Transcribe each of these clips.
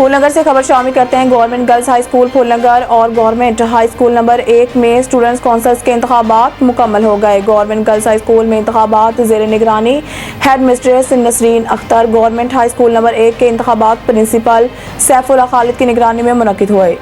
پھول نگر سے خبر شامل کرتے ہیں۔ گورنمنٹ گرلز ہائی اسکول پھول نگر اور گورنمنٹ ہائی اسکول نمبر 1 میں اسٹوڈنٹس کونسلز کے انتخابات مکمل ہو گئے۔ گورنمنٹ گرلز ہائی اسکول میں انتخابات زیر نگرانی head mistress Nasreen Akhtar, government high school number 1 کے انتخابات پرنسپل سیف اللہ خالد کی نگرانی میں منعقد ہوئے۔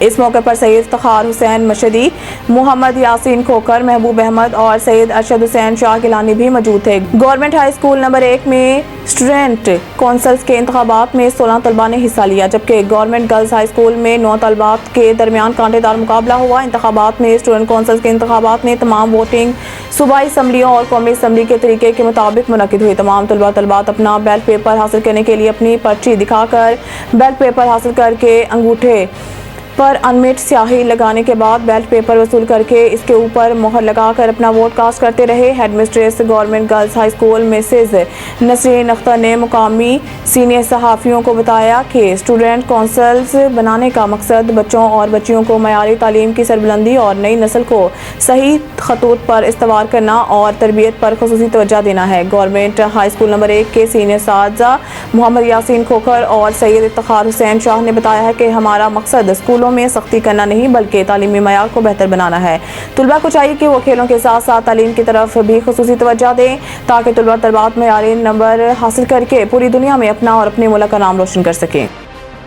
اس موقع پر سید افتخار حسین مشہدی، محمد یاسین کھوکھر، محبوب احمد اور سید ارشد حسین شاہ گیلانی بھی موجود تھے۔ گورنمنٹ ہائی اسکول نمبر 1 میں اسٹوڈنٹ کونسلز کے انتخابات میں 16 طلباء نے حصہ لیا، جبکہ گورنمنٹ گرلز ہائی اسکول میں 9 طالبات کے درمیان کانٹے دار مقابلہ ہوا۔ انتخابات میں اسٹوڈنٹ کونسلز کے انتخابات میں تمام ووٹنگ صوبائی اسمبلیوں اور قومی اسمبلی کے طریقے کے مطابق منعقد ہوئی۔ تمام طلبات اپنا بیلٹ پیپر حاصل کرنے کے لیے اپنی پرچی دکھا کر بیلٹ پیپر حاصل کر کے انگوٹھے پر انمٹ سیاہی لگانے کے بعد بیلٹ پیپر وصول کر کے اس کے اوپر مہر لگا کر اپنا ووٹ کاسٹ کرتے رہے۔ Head mistress government girls high school Mrs Nasreen Akhtar نے مقامی سینئر صحافیوں کو بتایا کہ اسٹوڈنٹ کونسلز بنانے کا مقصد بچوں اور بچیوں کو معیاری تعلیم کی سربلندی اور نئی نسل کو صحیح خطوط پر استوار کرنا اور تربیت پر خصوصی توجہ دینا ہے۔ گورنمنٹ ہائی اسکول نمبر 1 کے سینئر اساتذہ محمد یاسین کھوکھر اور سید افتخار حسین شاہ نے بتایا ہے کہ ہمارا مقصد اسکولوں میں سختی کرنا نہیں بلکہ تعلیمی معیار کو بہتر بنانا ہے۔ طلباء کو چاہیے کہ وہ کھیلوں کے ساتھ ساتھ تعلیم کی طرف بھی خصوصی توجہ دیں تاکہ طلباء معیاری نمبر حاصل کر کے پوری دنیا میں اپنا اور اپنے ملک کا نام روشن کر سکیں۔